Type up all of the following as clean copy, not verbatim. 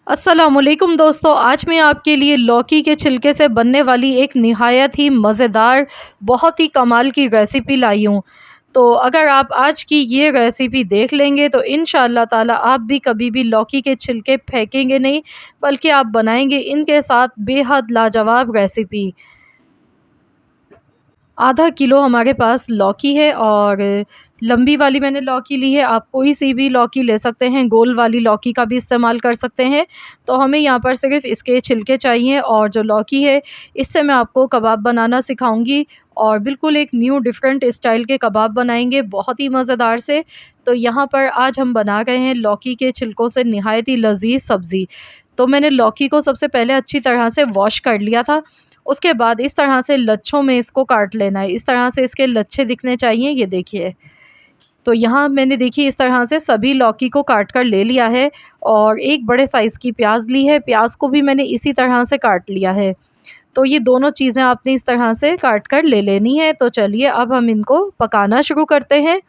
अस्सलामुअलैकुम दोस्तों, आज मैं आपके लिए लौकी के छिलके से बनने वाली एक निहायत ही मज़ेदार, बहुत ही कमाल की रेसिपी लाई हूँ। तो अगर आप आज की ये रेसिपी देख लेंगे तो इंशाअल्लाह ताला आप भी कभी भी लौकी के छिलके फेंकेंगे नहीं, बल्कि आप बनाएंगे इनके साथ बेहद लाजवाब रेसिपी। आधा किलो हमारे पास लौकी है और लंबी वाली मैंने लौकी ली है। आप कोई सी भी लौकी ले सकते हैं, गोल वाली लौकी का भी इस्तेमाल कर सकते हैं। तो हमें यहाँ पर सिर्फ़ इसके छिलके चाहिए और जो लौकी है इससे मैं आपको कबाब बनाना सिखाऊंगी और बिल्कुल एक न्यू डिफरेंट स्टाइल के कबाब बनाएंगे बहुत ही मज़ेदार से। तो यहाँ पर आज हम बना रहे हैं लौकी के छिलकों से निहायत ही लज़ीज़ सब्ज़ी। तो मैंने लौकी को सबसे पहले अच्छी तरह से वॉश कर लिया था। उसके बाद इस तरह से लच्छों में इसको काट लेना है। इस तरह से इसके लच्छे दिखने चाहिए, ये देखिए। तो यहाँ मैंने देखिए इस तरह से सभी लौकी को काट कर ले लिया है और एक बड़े साइज़ की प्याज ली है। प्याज को भी मैंने इसी तरह से काट लिया है। तो ये दोनों चीज़ें आपने इस तरह से काट कर ले लेनी है। तो चलिए अब हम इनको पकाना शुरू करते हैं।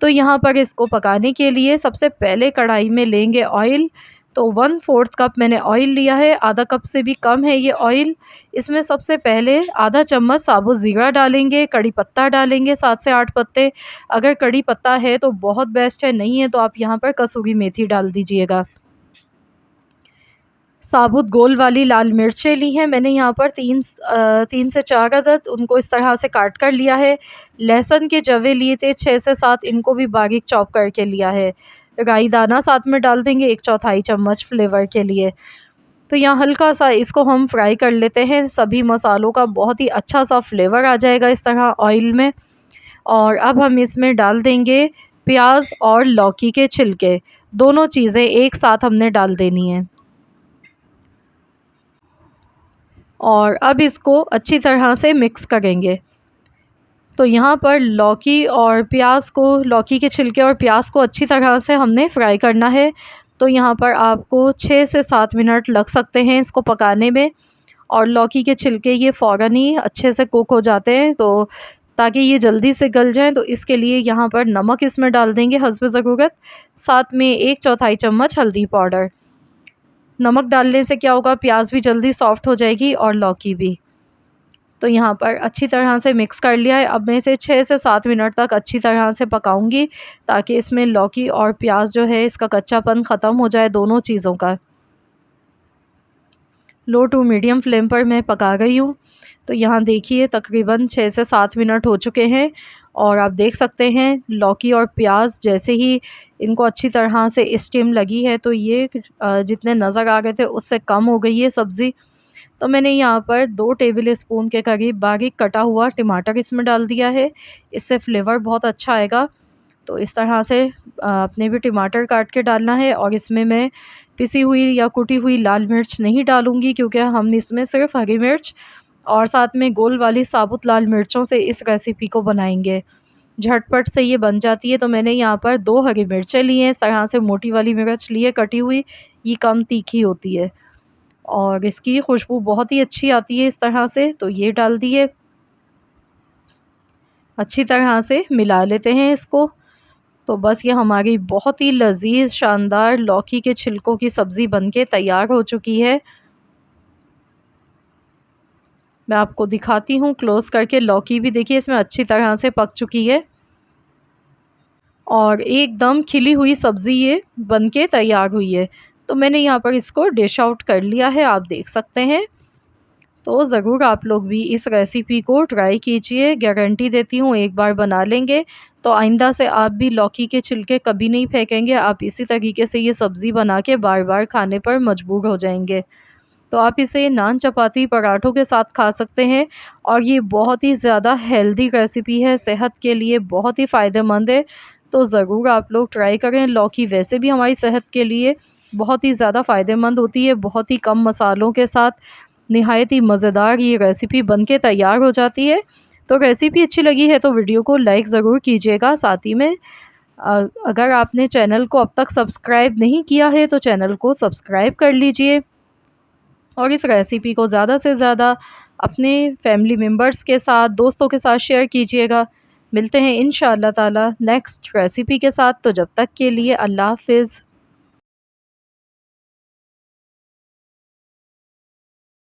तो यहाँ पर इसको पकाने के लिए सबसे पहले कढ़ाई में लेंगे ऑयल। तो 1/4 कप मैंने ऑयल लिया है, आधा कप से भी कम है ये ऑयल। इसमें सबसे पहले आधा चम्मच साबुत ज़ीरा डालेंगे, कड़ी पत्ता डालेंगे 7 से 8 पत्ते। अगर कड़ी पत्ता है तो बहुत बेस्ट है, नहीं है तो आप यहाँ पर कसूरी मेथी डाल दीजिएगा। साबुत गोल वाली लाल मिर्चें ली हैं मैंने यहाँ पर 3 से 4 अदद, उनको इस तरह से काट कर लिया है। लहसुन के जवे लिए थे 6 से 7, इनको भी बारीक चॉप करके लिया है। राई दाना साथ में डाल देंगे 1/4 चम्मच फ्लेवर के लिए। तो यहाँ हल्का सा इसको हम फ्राई कर लेते हैं, सभी मसालों का बहुत ही अच्छा सा फ्लेवर आ जाएगा इस तरह ऑयल में। और अब हम इसमें डाल देंगे प्याज और लौकी के छिलके, दोनों चीज़ें एक साथ हमने डाल देनी है। और अब इसको अच्छी तरह से मिक्स करेंगे। तो यहाँ पर लौकी के छिलके और प्याज को अच्छी तरह से हमने फ्राई करना है। तो यहाँ पर आपको 6 से 7 मिनट लग सकते हैं इसको पकाने में। और लौकी के छिलके ये फ़ौरन ही अच्छे से कुक हो जाते हैं, तो ताकि ये जल्दी से गल जाएँ तो इसके लिए यहाँ पर नमक इसमें डाल देंगे हस्ब ज़रूरत, साथ में 1/4 चम्मच हल्दी पाउडर। नमक डालने से क्या होगा, प्याज भी जल्दी सॉफ्ट हो जाएगी और लौकी भी। तो यहाँ पर अच्छी तरह से मिक्स कर लिया है। अब मैं इसे 6 से 7 मिनट तक अच्छी तरह से पकाऊंगी, ताकि इसमें लौकी और प्याज जो है इसका कच्चापन ख़त्म हो जाए दोनों चीज़ों का। लो टू मीडियम फ्लेम पर मैं पका गई हूँ। तो यहाँ देखिए तकरीबन 6 से 7 मिनट हो चुके हैं और आप देख सकते हैं लौकी और प्याज जैसे ही इनको अच्छी तरह से स्टीम लगी है, तो ये जितने नज़र आ गए थे उससे कम हो गई है सब्ज़ी। तो मैंने यहाँ पर 2 टेबल स्पून के करीब बारीक कटा हुआ टमाटर इसमें डाल दिया है, इससे फ्लेवर बहुत अच्छा आएगा। तो इस तरह से आपने भी टमाटर काट के डालना है। और इसमें मैं पिसी हुई या कुटी हुई लाल मिर्च नहीं डालूँगी, क्योंकि हम इसमें सिर्फ़ हरी मिर्च और साथ में गोल वाली साबुत लाल मिर्चों से इस रेसिपी को बनाएंगे। झटपट से ये बन जाती है। तो मैंने यहाँ पर 2 हरी मिर्चें ली हैं, इस तरह से मोटी वाली मिर्च ली है कटी हुई, ये कम तीखी होती है और इसकी खुशबू बहुत ही अच्छी आती है इस तरह से। तो ये डाल दिए, अच्छी तरह से मिला लेते हैं इसको। तो बस ये हमारी बहुत ही लज़ीज़ शानदार लौकी के छिलकों की सब्ज़ी बनके तैयार हो चुकी है। मैं आपको दिखाती हूँ क्लोज़ करके। लौकी भी देखिए इसमें अच्छी तरह से पक चुकी है और एकदम खिली हुई सब्ज़ी ये बनके तैयार हुई है। तो मैंने यहाँ पर इसको डिश आउट कर लिया है, आप देख सकते हैं। तो ज़रूर आप लोग भी इस रेसिपी को ट्राई कीजिए, गारंटी देती हूँ एक बार बना लेंगे तो आइंदा से आप भी लौकी के छिलके कभी नहीं फेंकेंगे। आप इसी तरीके से ये सब्ज़ी बना के बार बार खाने पर मजबूर हो जाएंगे। तो आप इसे नान, चपाती, पराठों के साथ खा सकते हैं और ये बहुत ही ज़्यादा हेल्दी रेसिपी है, सेहत के लिए बहुत ही फ़ायदेमंद है। तो ज़रूर आप लोग ट्राई करें। लौकी वैसे भी हमारी सेहत के लिए बहुत ही ज़्यादा फ़ायदेमंद होती है, बहुत ही कम मसालों के साथ निहायत ही मज़ेदार ये रेसिपी बनके तैयार हो जाती है। तो रेसिपी अच्छी लगी है तो वीडियो को लाइक ज़रूर कीजिएगा। साथ ही में अगर आपने चैनल को अब तक सब्सक्राइब नहीं किया है तो चैनल को सब्सक्राइब कर लीजिए और इस रेसिपी को ज़्यादा से ज़्यादा अपने फैमिली मेम्बर्स के साथ, दोस्तों के साथ शेयर कीजिएगा। मिलते हैं इंशाअल्लाह ताला नेक्स्ट रेसिपी के साथ। तो जब तक के लिए अल्लाह हाफ़िज़।